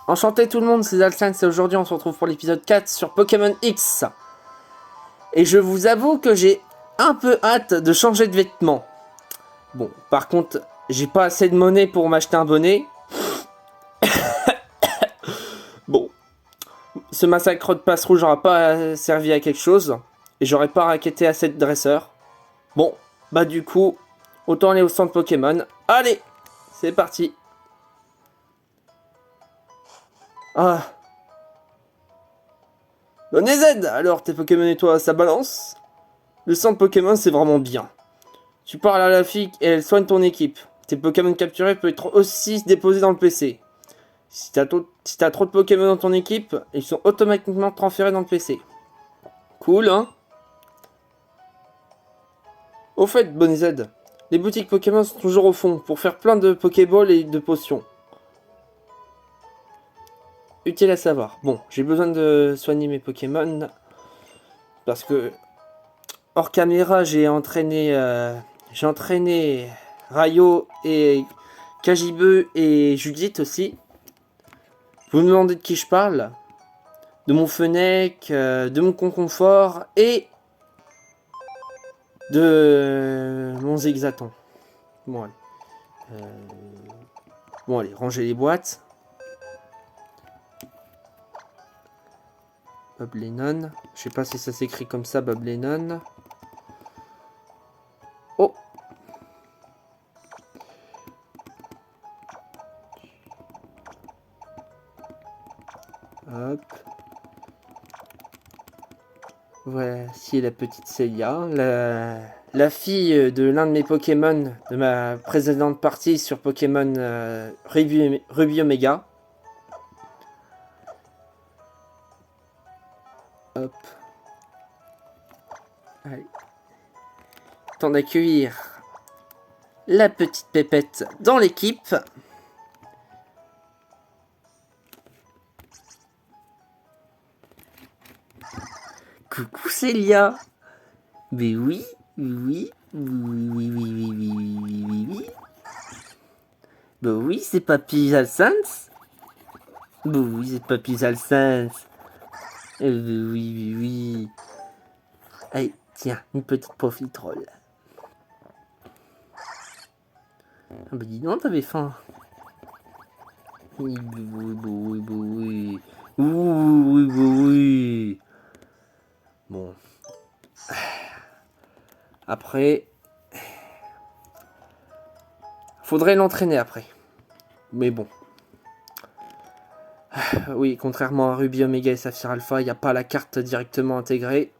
Enchanté tout le monde, c'est Zalsense et aujourd'hui on se retrouve pour l'épisode 4 sur Pokémon X. Et je vous avoue que j'ai un peu hâte de changer de vêtements. Bon, par contre, j'ai pas assez de monnaie pour m'acheter un bonnet. Bon, ce massacre de passe rouge n'aura pas servi à quelque chose. Et j'aurais pas raquetté assez de dresseurs. Bon, bah du coup, autant aller au centre Pokémon. Allez, c'est parti. Ah. Bonne Z. Alors, tes Pokémon et toi, ça balance? Le centre Pokémon, c'est vraiment bien. Tu parles à la fille et elle soigne ton équipe. Tes Pokémon capturés peuvent être aussi déposés dans le PC. Si t'as trop de Pokémon dans ton équipe, ils sont automatiquement transférés dans le PC. Cool, hein? Au fait, Bonne Z, les boutiques Pokémon sont toujours au fond pour faire plein de Pokéballs et de potions. Utile à savoir. Bon, j'ai besoin de soigner mes Pokémon parce que hors caméra, j'ai entraîné Rayo et Kajibeu et Judith aussi. Vous me demandez de qui je parle? De mon Fennec, de mon Conconfort et de mon Zigzaton. Bon allez. Bon allez, rangez les boîtes. Bob Lennon. Je sais pas si ça s'écrit comme ça, Bob Lennon. Oh! Hop. Voici la petite Célia, la fille de l'un de mes Pokémon de ma précédente partie sur Pokémon Ruby Omega. Hop. Allez. Temps d'accueillir la petite pépette dans l'équipe. Coucou Célia. Mais oui. Bah oui, c'est Papy Zalsense. Bah oui, c'est Papy Zalsense. Oui. Allez, tiens, une petite profiterole. Ah bah dis donc, t'avais faim. Oui. Bon. Après, faudrait l'entraîner après. Mais bon. Oui, contrairement à Ruby Omega et Saphir Alpha, il n'y a pas la carte directement intégrée.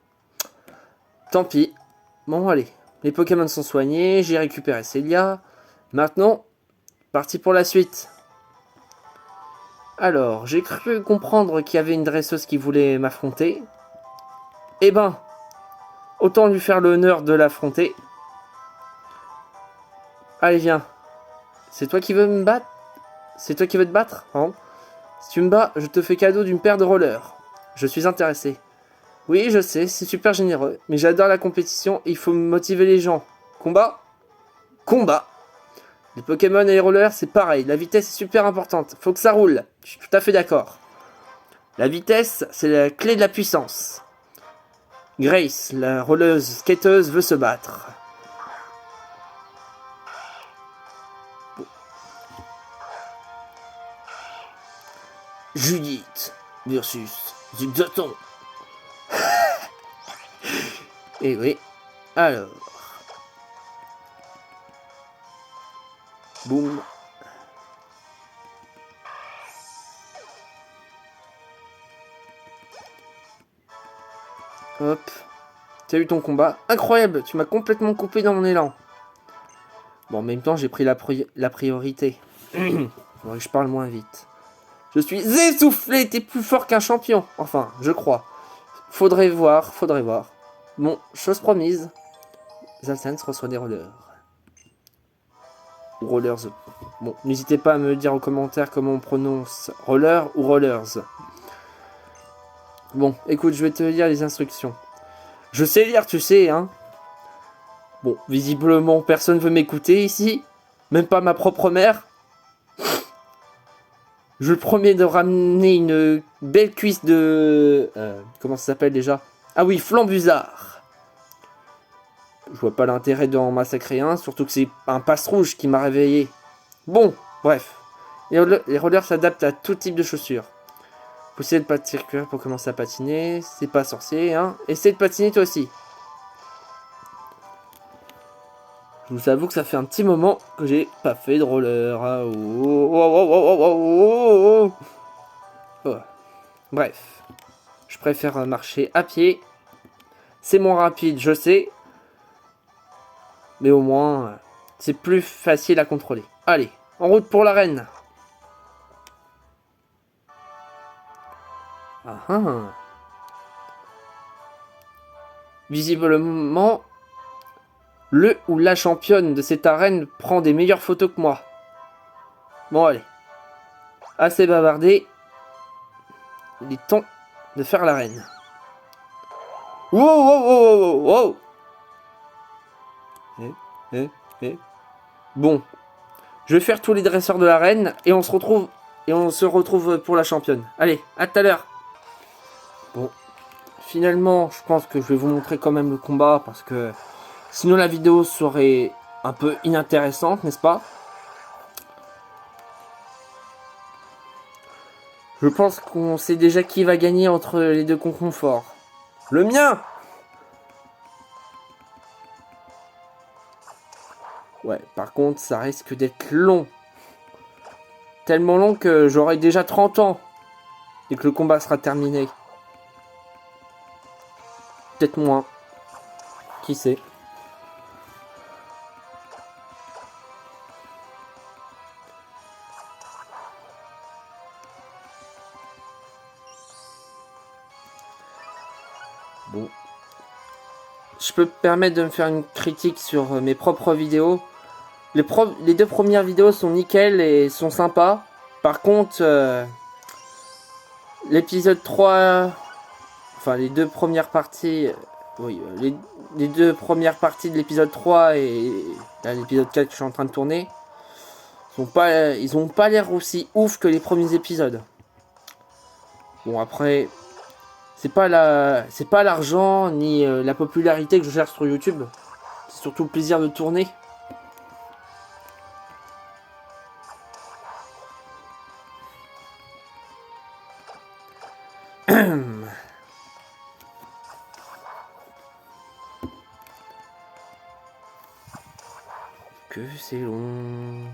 Tant pis. Bon, allez. Les Pokémon sont soignés, j'ai récupéré Célia. Maintenant, parti pour la suite. Alors, j'ai cru comprendre qu'il y avait une dresseuse qui voulait m'affronter. Eh ben, autant lui faire l'honneur de l'affronter. Allez, viens. C'est toi qui veux me battre? C'est toi qui veux te battre, hein? Si tu me bats, je te fais cadeau d'une paire de rollers. Je suis intéressé. Oui, je sais, c'est super généreux, mais j'adore la compétition et il faut motiver les gens. Combat? Combat! Les Pokémon et les rollers, c'est pareil, la vitesse est super importante, faut que ça roule. Je suis tout à fait d'accord. La vitesse, c'est la clé de la puissance. Grace, la rolleuse skateuse, veut se battre. Judith versus Zigzaton. Et oui, alors. Boum. Hop. T'as eu ton combat? Incroyable, tu m'as complètement coupé dans mon élan. Bon, en même temps, j'ai pris la priorité. Faudrait que je parle moins vite. Je suis essoufflé, t'es plus fort qu'un champion. Enfin, je crois. Faudrait voir. Bon, chose promise. Zalsense reçoit des rollers. Ou rollers. Bon, n'hésitez pas à me dire en commentaire comment on prononce roller ou rollers. Bon, écoute, je vais te lire les instructions. Je sais lire, tu sais, hein. Bon, visiblement, personne veut m'écouter ici. Même pas ma propre mère. Je promets de ramener une belle cuisse de... comment ça s'appelle déjà? Ah oui, Flambuzard. Je vois pas l'intérêt d'en massacrer un, surtout que c'est un passe-rouge qui m'a réveillé. Bon, bref. Les rollers s'adaptent à tout type de chaussures. Possède pas de circuit pour commencer à patiner. C'est pas sorcier, hein. Essaye de patiner toi aussi. Je vous avoue que ça fait un petit moment que j'ai pas fait de roller. Ah, oh. Bref. Je préfère marcher à pied. C'est moins rapide, je sais. Mais au moins, c'est plus facile à contrôler. Allez, en route pour l'arène. Ah ah. Visiblement, le ou la championne de cette arène prend des meilleures photos que moi. Bon allez. Assez bavardé. Il est temps de faire l'arène. Wow, wow, wow, wow, wow. Bon. Je vais faire tous les dresseurs de l'arène et on se retrouve pour la championne. Allez, à tout à l'heure. Bon. Finalement, je pense que je vais vous montrer quand même le combat parce que sinon la vidéo serait un peu inintéressante, n'est-ce pas? Je pense qu'on sait déjà qui va gagner entre les deux conconforts. Le mien! Ouais, par contre, ça risque d'être long. Tellement long que j'aurai déjà 30 ans et que le combat sera terminé. Peut-être moins. Qui sait? Bon. Je peux me permettre de me faire une critique sur mes propres vidéos. Les deux premières vidéos sont nickel et sont sympas. Par contre, l'épisode 3... Enfin, les deux premières parties... oui, les deux premières parties de l'épisode 3 et l'épisode 4 que je suis en train de tourner, ils ont pas l'air aussi ouf que les premiers épisodes. Bon, après, c'est pas l'argent ni la popularité que je cherche sur YouTube. C'est surtout le plaisir de tourner. Que c'est long.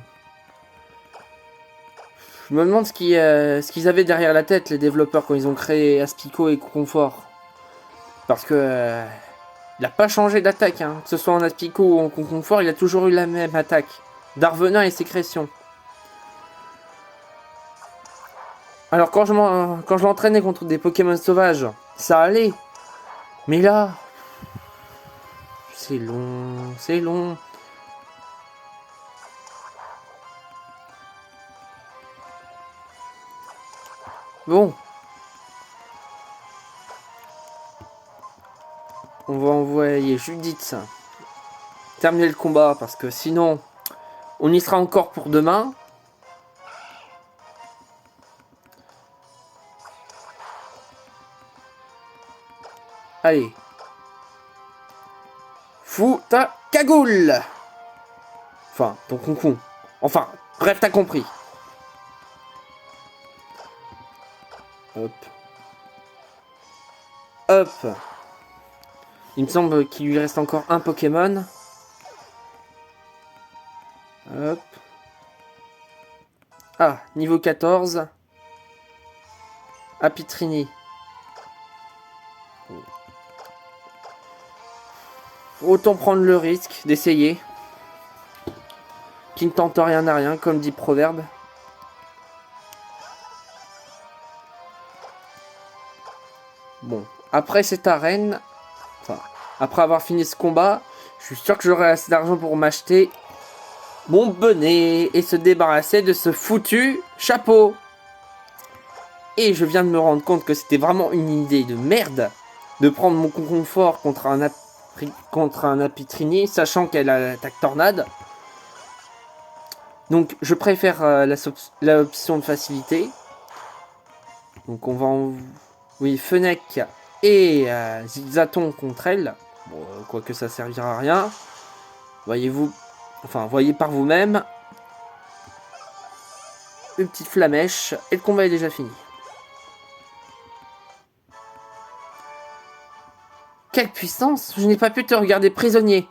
Je me demande ce qu'ils avaient derrière la tête, les développeurs, quand ils ont créé Aspico et Confort. Parce que il n'a pas changé d'attaque, hein. Que ce soit en Aspico ou en Confort, il a toujours eu la même attaque. Darvenin et sécrétion. Alors quand je l'entraînais contre des Pokémon sauvages, ça allait. Mais là, c'est long, c'est long. Bon. On va envoyer Judith terminer le combat parce que sinon on y sera encore pour demain. Allez. Fous ta cagoule. Enfin, ton concon. Enfin, bref, t'as compris. Hop. Hop. Il me semble qu'il lui reste encore un Pokémon. Hop. Ah, niveau 14. Apitrini. Autant prendre le risque d'essayer. Qui ne tente rien n'a rien, comme dit le proverbe. Bon, après cette arène, enfin, après avoir fini ce combat, je suis sûr que j'aurai assez d'argent pour m'acheter mon bonnet et se débarrasser de ce foutu chapeau. Et je viens de me rendre compte que c'était vraiment une idée de merde de prendre mon confort contre un Apitrini, sachant qu'elle a l'attaque tornade. Donc, je préfère l'option de facilité. Donc, on va en... Oui, Fennec et Zigzaton contre elle. Bon, quoique ça servira à rien. Voyez-vous... Enfin, voyez par vous-même. Une petite flamèche. Et le combat est déjà fini. Quelle puissance! Je n'ai pas pu te regarder prisonnier.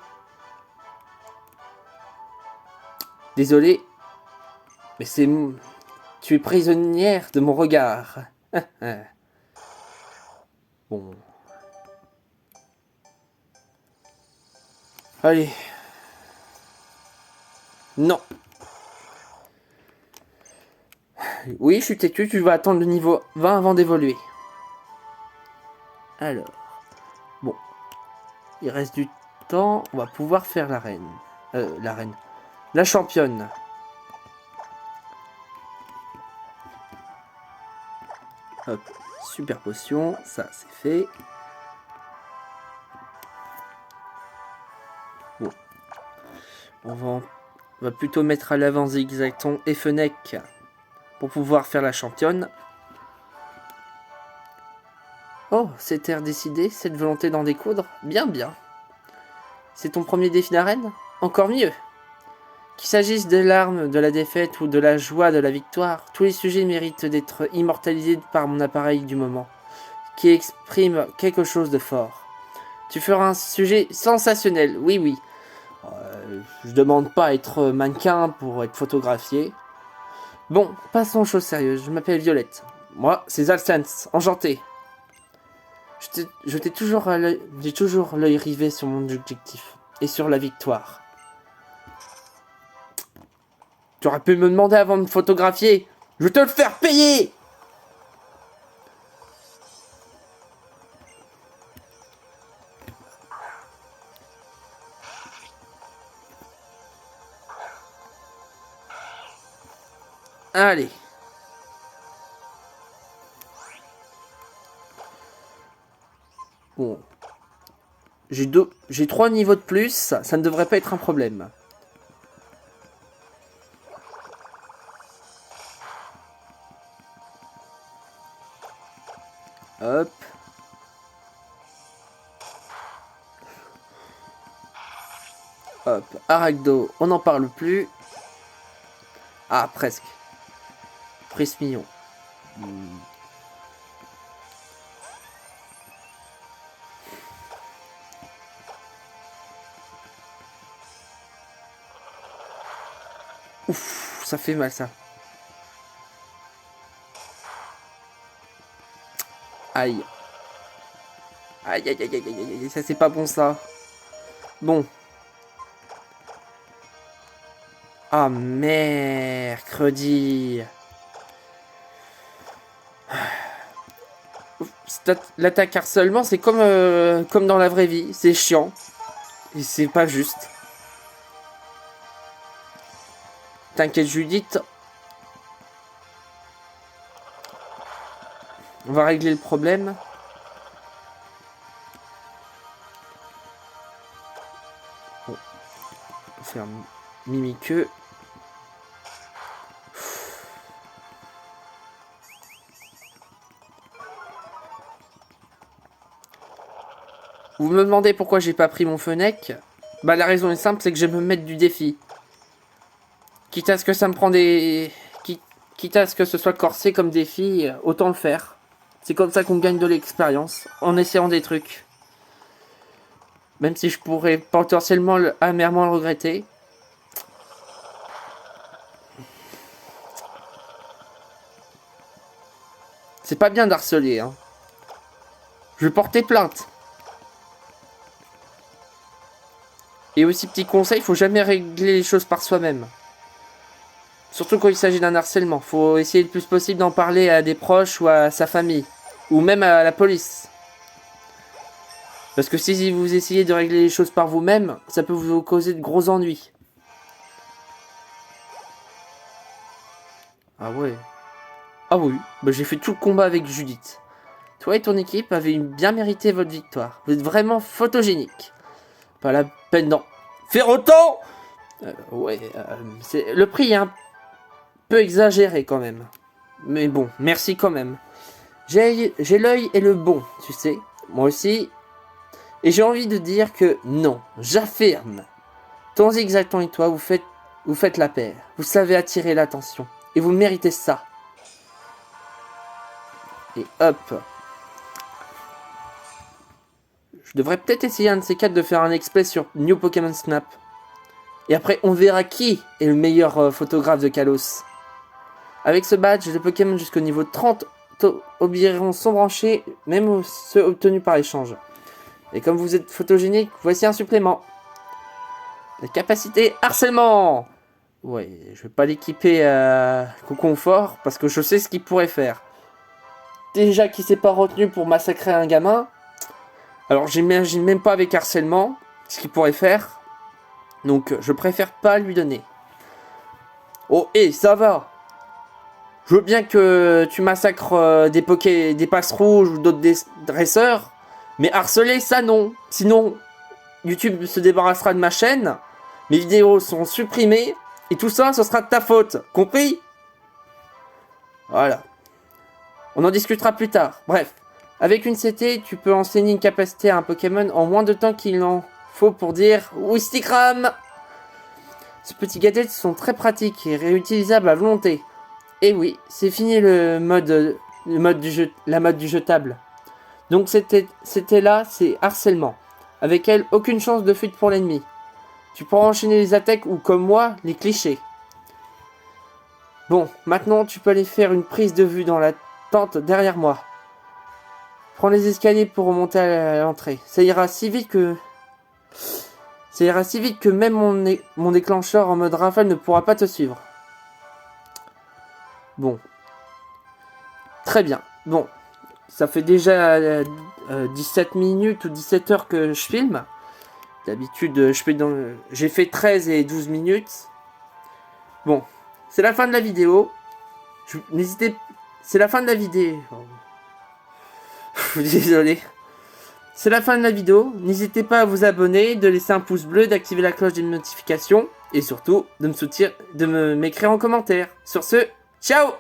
Désolé. Mais c'est... Tu es prisonnière de mon regard. Bon. Allez. Non. Oui, je suis têtu, tu vas attendre le niveau 20 avant d'évoluer. Alors. Bon. Il reste du temps. On va pouvoir faire la reine. La reine. La championne. Hop. Super potion. Ça, c'est fait. Bon. On va plutôt mettre à l'avant Zigzaton et Fennec pour pouvoir faire la championne. Oh, c'était décidé, cette volonté d'en découdre? Bien, bien. C'est ton premier défi d'arène? Encore mieux. Qu'il s'agisse des larmes de la défaite ou de la joie de la victoire, tous les sujets méritent d'être immortalisés par mon appareil du moment, qui exprime quelque chose de fort. Tu feras un sujet sensationnel, oui, oui. Je demande pas à être mannequin pour être photographié. Bon, passons aux choses sérieuses. Je m'appelle Violette. Moi, c'est Zalsens, enchanté. J'ai toujours l'œil rivé sur mon objectif et sur la victoire. Tu aurais pu me demander avant de me photographier. Je vais te le faire payer. Allez. Bon. J'ai 3 niveaux de plus, ça ne devrait pas être un problème. Hop. Hop. Arachdo, on n'en parle plus. Ah, presque. Prise mignon. Ouf, ça fait mal ça. Aïe. Aïe, aïe, aïe, aïe, aïe, aïe, ça c'est pas bon ça. Bon. Ah, mercredi. L'attaque harcèlement, c'est comme dans la vraie vie. C'est chiant. Et c'est pas juste. T'inquiète, Judith. On va régler le problème. Bon. On va faire mimiqueux. Vous me demandez pourquoi j'ai pas pris mon Fennec? Bah la raison est simple, c'est que je vais me mettre du défi. Quitte à ce que ça me prend des... Quitte à ce que ce soit corsé comme défi, autant le faire. C'est comme ça qu'on gagne de l'expérience, en essayant des trucs. Même si je pourrais potentiellement amèrement le regretter. C'est pas bien d'harceler, hein. Je vais porter plainte. Et aussi, petit conseil, il faut jamais régler les choses par soi-même. Surtout quand il s'agit d'un harcèlement. Faut essayer le plus possible d'en parler à des proches ou à sa famille. Ou même à la police. Parce que si vous essayez de régler les choses par vous-même, ça peut vous causer de gros ennuis. Ah ouais. Ah oui, bah j'ai fait tout le combat avec Judith. Toi et ton équipe avez bien mérité votre victoire. Vous êtes vraiment photogénique. Pas la peine d'en faire autant. Ouais, le prix est un peu exagéré quand même. Mais bon, merci quand même. J'ai l'œil et le bon, tu sais. Moi aussi. Et j'ai envie de dire que non, j'affirme. Ton zigzagton et toi, vous faites la paire. Vous savez attirer l'attention. Et vous méritez ça. Et hop. Je devrais peut-être essayer un de ces quatre de faire un exprès sur New Pokémon Snap. Et après, on verra qui est le meilleur photographe de Kalos. Avec ce badge, les Pokémon jusqu'au niveau 30 obéiront sans brancher, même ceux obtenus par échange. Et comme vous êtes photogénique, voici un supplément. La capacité harcèlement. Ouais, je vais pas l'équiper au confort, parce que je sais ce qu'il pourrait faire. Déjà qu'il s'est pas retenu pour massacrer un gamin. Alors j'imagine même pas avec harcèlement ce qu'il pourrait faire. Donc je préfère pas lui donner. Oh, hé, ça va. Je veux bien que tu massacres des passes rouges ou d'autres dresseurs. Mais harceler, ça non. Sinon, YouTube se débarrassera de ma chaîne. Mes vidéos sont supprimées. Et tout ça, ce sera de ta faute. Compris? Voilà. On en discutera plus tard. Bref. Avec une CT, tu peux enseigner une capacité à un Pokémon en moins de temps qu'il en faut pour dire Wistikram. Ce petit gadget sont très pratiques et réutilisables à volonté. Et oui, c'est fini la mode du jetable. Donc c'était là, c'est harcèlement. Avec elle, aucune chance de fuite pour l'ennemi. Tu pourras enchaîner les attaques ou comme moi, les clichés. Bon, maintenant tu peux aller faire une prise de vue dans la tente derrière moi. Prends les escaliers pour remonter à l'entrée. Ça ira si vite que même mon déclencheur en mode rafale ne pourra pas te suivre. Bon. Très bien. Bon. Ça fait déjà 17 minutes ou 17 heures que je filme. D'habitude, j'ai fait 13 et 12 minutes. Bon. C'est la fin de la vidéo. C'est la fin de la vidéo. Désolé. C'est la fin de la vidéo. N'hésitez pas à vous abonner, de laisser un pouce bleu, d'activer la cloche des notifications. Et surtout, de m'écrire en commentaire. Sur ce, ciao!